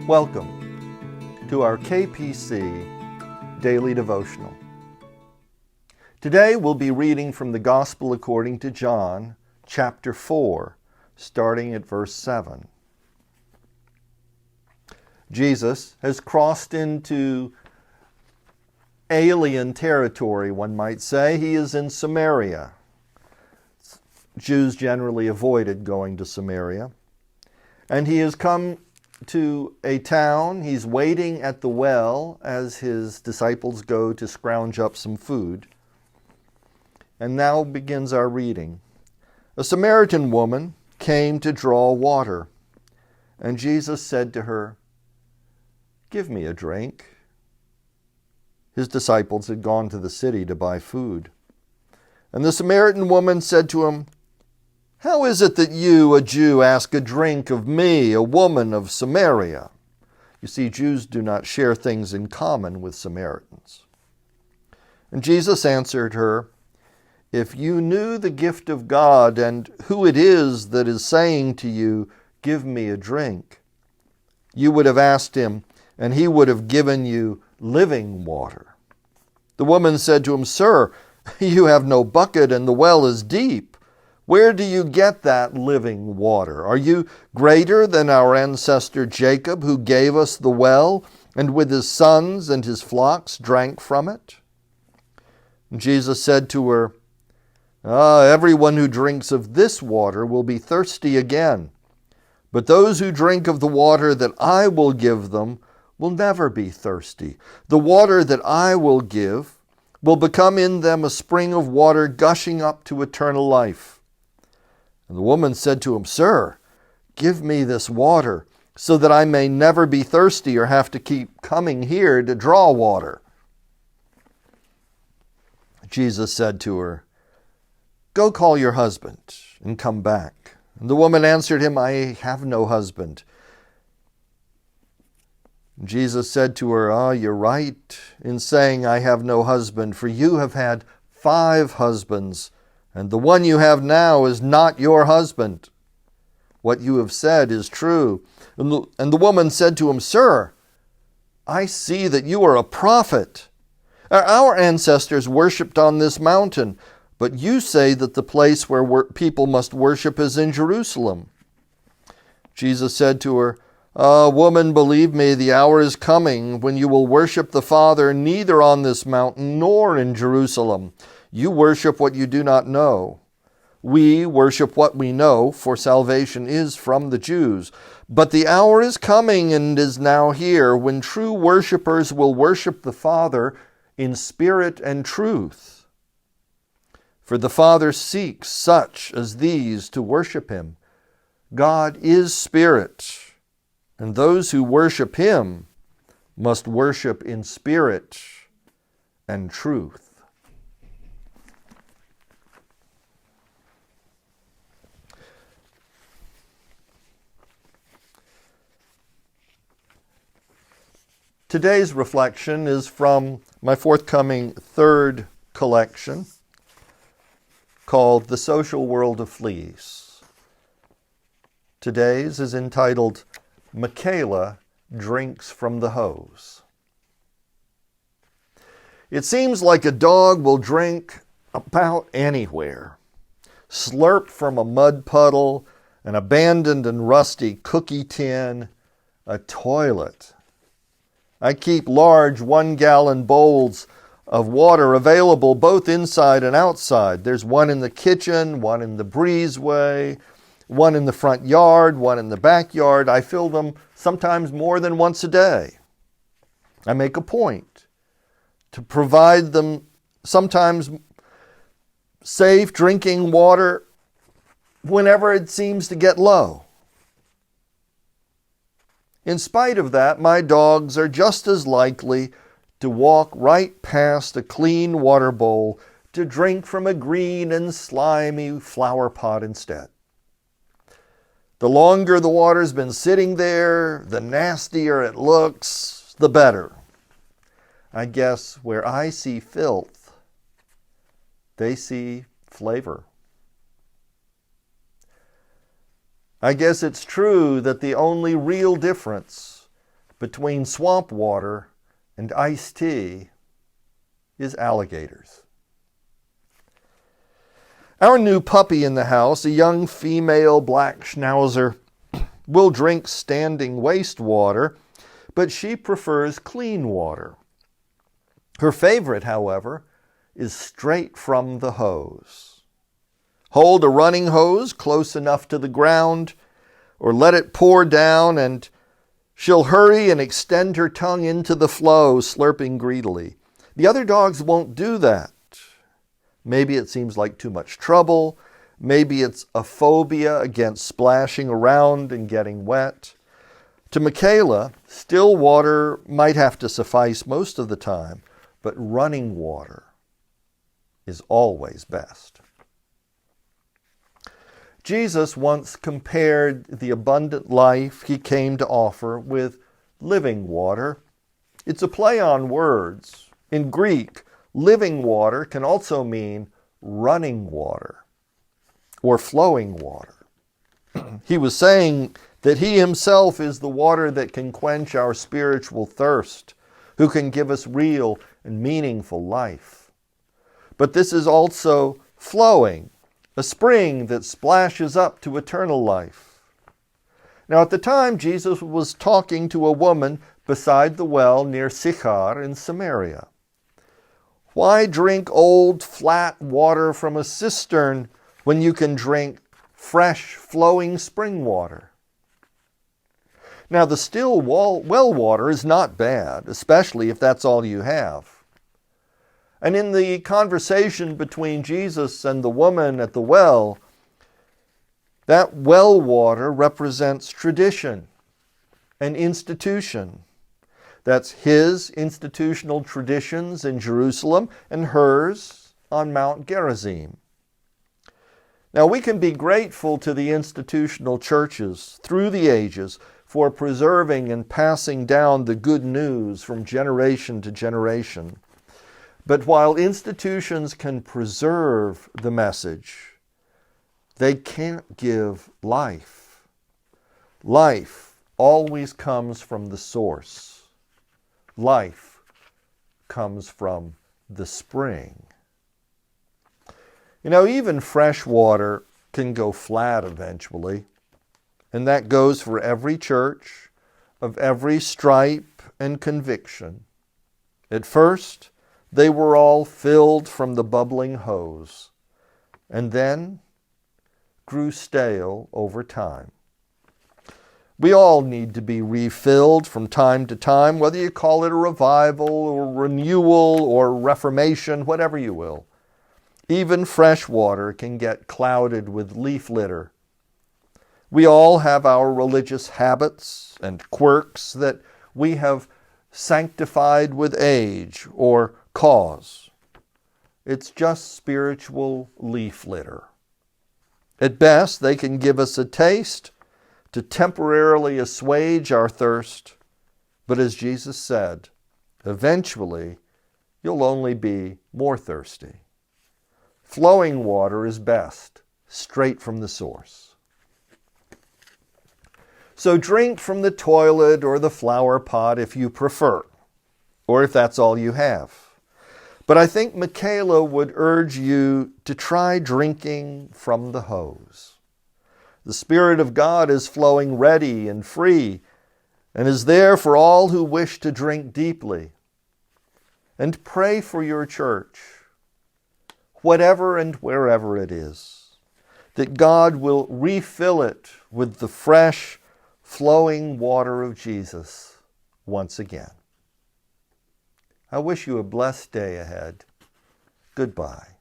Welcome to our KPC Daily Devotional. Today we'll be reading from the Gospel according to John, chapter 4, starting at verse 7. Jesus has crossed into alien territory, one might say. He is in Samaria. Jews generally avoided going to Samaria. And he has come to a town. He's waiting at the well as his disciples go to scrounge up some food. And now begins our reading. A Samaritan woman came to draw water, and Jesus said to her, "Give me a drink." His disciples had gone to the city to buy food. And the Samaritan woman said to him, "How is it that you, a Jew, ask a drink of me, a woman of Samaria?" You see, Jews do not share things in common with Samaritans. And Jesus answered her, "If you knew the gift of God and who it is that is saying to you, 'Give me a drink,' you would have asked him, and he would have given you living water." The woman said to him, "Sir, you have no bucket and the well is deep. Where do you get that living water? Are you greater than our ancestor Jacob, who gave us the well, and with his sons and his flocks drank from it?" And Jesus said to her, "Everyone who drinks of this water will be thirsty again. But those who drink of the water that I will give them will never be thirsty. The water that I will give will become in them a spring of water gushing up to eternal life." And the woman said to him, "Sir, give me this water so that I may never be thirsty or have to keep coming here to draw water." Jesus said to her, "Go call your husband and come back." And the woman answered him, "I have no husband." Jesus said to her, "You're right in saying I have no husband, for you have had 5 husbands, and the one you have now is not your husband. What you have said is true." And the woman said to him, "Sir, I see that you are a prophet. Our ancestors worshipped on this mountain, but you say that the place where people must worship is in Jerusalem." Jesus said to her, "Woman, believe me, the hour is coming when you will worship the Father neither on this mountain nor in Jerusalem. You worship what you do not know. We worship what we know, for salvation is from the Jews. But the hour is coming and is now here when true worshipers will worship the Father in spirit and truth. For the Father seeks such as these to worship him. God is spirit, and those who worship him must worship in spirit and truth." Today's reflection is from my forthcoming 3rd collection called The Social World of Fleas. Today's is entitled, "Michaela Drinks from the Hose." It seems like a dog will drink about anywhere. Slurp from a mud puddle, an abandoned and rusty cookie tin, a toilet. I keep large 1-gallon bowls of water available both inside and outside. There's one in the kitchen, one in the breezeway, one in the front yard, one in the backyard. I fill them sometimes more than once a day. I make a point to provide them sometimes safe drinking water whenever it seems to get low. In spite of that, my dogs are just as likely to walk right past a clean water bowl to drink from a green and slimy flower pot instead. The longer the water's been sitting there, the nastier it looks, the better. I guess where I see filth, they see flavor. I guess it's true that the only real difference between swamp water and iced tea is alligators. Our new puppy in the house, a young female black schnauzer, will drink standing wastewater, but she prefers clean water. Her favorite, however, is straight from the hose. Hold a running hose close enough to the ground, or let it pour down, and she'll hurry and extend her tongue into the flow, slurping greedily. The other dogs won't do that. Maybe it seems like too much trouble. Maybe it's a phobia against splashing around and getting wet. To Michaela, still water might have to suffice most of the time, but running water is always best. Jesus once compared the abundant life he came to offer with living water. It's a play on words. In Greek, living water can also mean running water or flowing water. He was saying that he himself is the water that can quench our spiritual thirst, who can give us real and meaningful life. But this is also flowing, a spring that splashes up to eternal life. Now at the time, Jesus was talking to a woman beside the well near Sychar in Samaria. Why drink old, flat water from a cistern when you can drink fresh, flowing spring water? Now, the still well water is not bad, especially if that's all you have. And in the conversation between Jesus and the woman at the well, that well water represents tradition and institution. That's his institutional traditions in Jerusalem and hers on Mount Gerizim. Now, we can be grateful to the institutional churches through the ages for preserving and passing down the good news from generation to generation. But while institutions can preserve the message, they can't give life. Life always comes from the source. Life comes from the spring. You know, even fresh water can go flat eventually. And that goes for every church of every stripe and conviction. At first, they were all filled from the bubbling hose, and then grew stale over time. We all need to be refilled from time to time, whether you call it a revival or renewal or reformation, whatever you will. Even fresh water can get clouded with leaf litter. We all have our religious habits and quirks that we have sanctified with age or cause. It's just spiritual leaf litter. At best, they can give us a taste to temporarily assuage our thirst, but as Jesus said, eventually you'll only be more thirsty. Flowing water is best, straight from the source. So drink from the toilet or the flower pot if you prefer, or if that's all you have. But I think Michaela would urge you to try drinking from the hose. The Spirit of God is flowing ready and free and is there for all who wish to drink deeply. And pray for your church, whatever and wherever it is, that God will refill it with the fresh, flowing water of Jesus once again. I wish you a blessed day ahead. Goodbye.